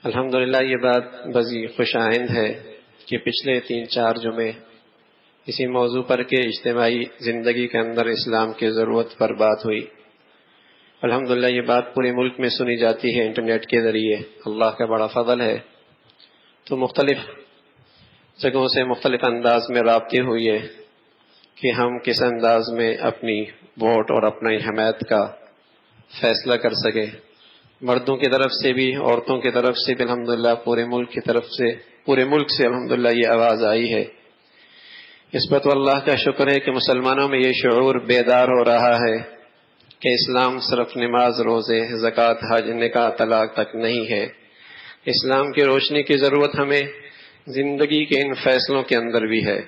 الحمدللہ یہ بات بڑی خوش آئند ہے کہ پچھلے 3-4 جمعے اسی موضوع پر کہ اجتماعی زندگی کے اندر اسلام کی ضرورت پر بات ہوئی۔ الحمدللہ یہ بات پورے ملک میں سنی جاتی ہے انٹرنیٹ کے ذریعے، اللہ کا بڑا فضل ہے۔ تو مختلف جگہوں سے مختلف انداز میں رابطے ہوئی ہے کہ ہم کس انداز میں اپنی ووٹ اور اپنی حمایت کا فیصلہ کر سکے، مردوں کی طرف سے بھی عورتوں کی طرف سے بھی الحمدللہ پورے ملک سے الحمدللہ یہ آواز آئی ہے۔ اس پر تو اللہ کا شکر ہے کہ مسلمانوں میں یہ شعور بیدار ہو رہا ہے کہ اسلام صرف نماز، روزے، زکوٰۃ، حج، نکاح، طلاق تک نہیں ہے۔ اسلام کی روشنی کی ضرورت ہمیں زندگی کے ان فیصلوں کے اندر بھی ہے۔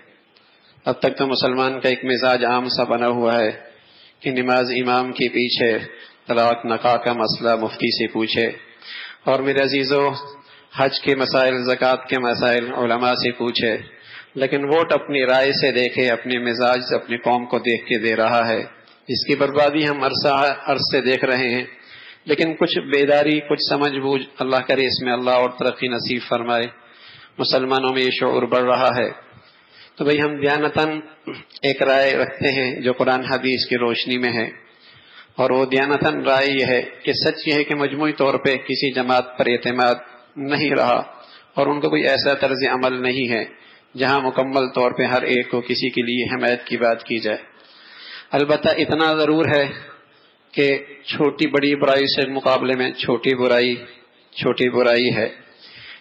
اب تک تو مسلمان کا ایک مزاج عام سا بنا ہوا ہے کہ نماز امام کے پیچھے، طلاق نکاح کا مسئلہ مفتی سے پوچھے، اور میرے عزیزو حج کے مسائل، زکوٰۃ کے مسائل علماء سے پوچھے، لیکن ووٹ اپنی رائے سے دیکھے، اپنے مزاج سے اپنی قوم کو دیکھ کے دے رہا ہے۔ اس کی بربادی ہم عرص سے دیکھ رہے ہیں، لیکن کچھ بیداری، کچھ سمجھ بوجھ، اللہ کرے اس میں اللہ اور ترقی نصیب فرمائے، مسلمانوں میں یہ شعور بڑھ رہا ہے۔ تو بھئی ہم دیانتاً ایک رائے رکھتے ہیں جو قرآن حدیث کی روشنی میں ہے، اور وہ دیانتاً رائے یہ ہے کہ سچ یہ ہے کہ مجموعی طور پہ کسی جماعت پر اعتماد نہیں رہا، اور ان کا کوئی ایسا طرز عمل نہیں ہے جہاں مکمل طور پہ ہر ایک کو کسی کے لیے حمایت کی بات کی جائے۔ البتہ اتنا ضرور ہے کہ چھوٹی بڑی برائی سے مقابلے میں چھوٹی برائی ہے،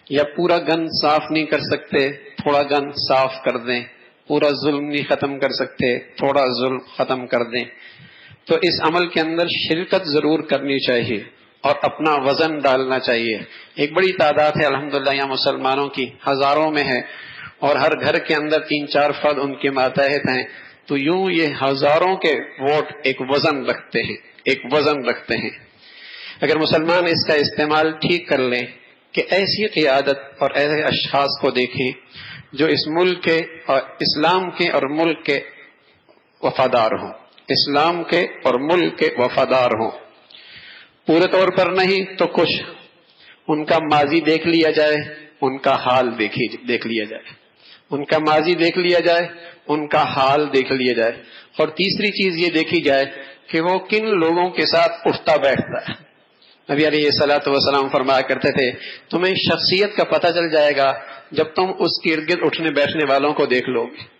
یا پورا گن صاف نہیں کر سکتے، تھوڑا گن صاف کر دیں، پورا ظلم نہیں ختم کر سکتے، تھوڑا ظلم ختم کر دیں۔ تو اس عمل کے اندر شرکت ضرور کرنی چاہیے اور اپنا وزن ڈالنا چاہیے۔ ایک بڑی تعداد ہے الحمدللہ یہاں مسلمانوں کی، ہزاروں میں ہے، اور ہر گھر کے اندر 3-4 فرد ان کے ماتحت ہیں، تو یوں یہ ہزاروں کے ووٹ ایک وزن رکھتے ہیں۔ اگر مسلمان اس کا استعمال ٹھیک کر لیں کہ ایسی قیادت اور ایسے اشخاص کو دیکھیں جو اس ملک کے اور اسلام کے اور ملک کے وفادار ہوں، اسلام کے اور ملک کے وفادار ہوں، پورے طور پر نہیں تو کچھ ان کا ماضی دیکھ لیا جائے، ان کا حال دیکھ لیا جائے، ان کا ماضی دیکھ لیا جائے، ان کا حال دیکھ لیا جائے، اور تیسری چیز یہ دیکھی جائے کہ وہ کن لوگوں کے ساتھ اٹھتا بیٹھتا ہے۔ نبی علیہ الصلوۃ والسلام فرمایا کرتے تھے تمہیں شخصیت کا پتہ چل جائے گا جب تم اس کے ارد گرد اٹھنے بیٹھنے والوں کو دیکھ لو گے،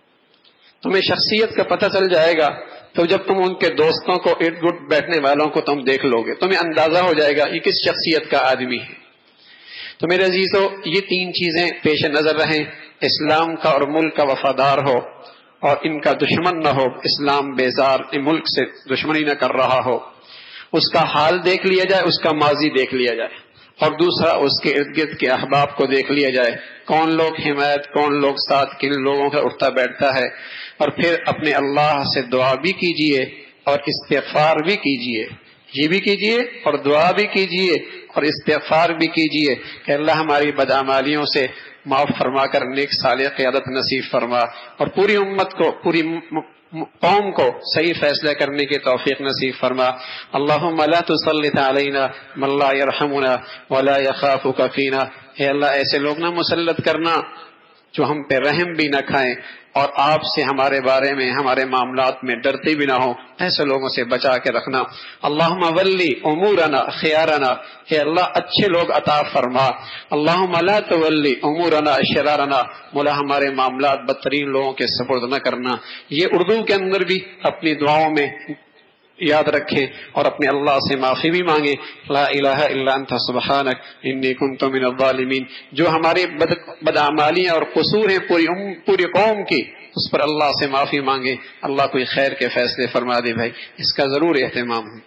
تمہیں شخصیت کا پتہ چل جائے گا تو جب تم ان کے دوستوں کو ارد گرد بیٹھنے والوں کو تم دیکھ لو گے، تمہیں اندازہ ہو جائے گا یہ کس شخصیت کا آدمی ہے۔ تو میرے عزیزو یہ 3 چیزیں پیش نظر رہیں، اسلام کا اور ملک کا وفادار ہو اور ان کا دشمن نہ ہو، اسلام بیزار ملک سے دشمنی نہ کر رہا ہو، اس کا حال دیکھ لیا جائے، اس کا ماضی دیکھ لیا جائے، اور دوسرا اس کے ارد گرد کے احباب کو دیکھ لیا جائے، کون لوگ حمایت، کون لوگ ساتھ، کن لوگوں کا اٹھتا بیٹھتا ہے، اور پھر اپنے اللہ سے دعا بھی کیجئے اور استغفار بھی کیجئے، یہ بھی کیجئے اور دعا بھی کیجئے اور استغفار بھی کیجئے کہ اللہ ہماری بدعمالیوں سے معاف فرما کر نیک صالح قیادت نصیب فرما، اور پوری امت کو، پوری قوم کو صحیح فیصلہ کرنے کی توفیق نصیب فرما۔ اللہم لا تسلط علینا من لا یرحمنا ولا یخافک فینا، اے اللہ ایسے لوگ نہ مسلط کرنا جو ہم پہ رحم بھی نہ کھائیں اور آپ سے ہمارے بارے میں، ہمارے معاملات میں ڈرتے بھی نہ ہوں، ایسے لوگوں سے بچا کے رکھنا۔ اللہم ولی امورنا خیارنا، اے اللہ اچھے لوگ عطا فرما۔ اللہم لا تولی امورنا شرارنا، مولا ہمارے معاملات بدترین لوگوں کے سپرد نہ کرنا۔ یہ اردو کے اندر بھی اپنی دعاؤں میں یاد رکھیں اور اپنے اللہ سے معافی بھی مانگیں، لا الہ الا انت سبحانک انی کنت من الظالمین۔ جو ہمارے بدعمالیاں اور قصور ہیں پوری قوم کی، اس پر اللہ سے معافی مانگیں، اللہ کوئی خیر کے فیصلے فرما دے۔ بھائی اس کا ضرور اہتمام ہے۔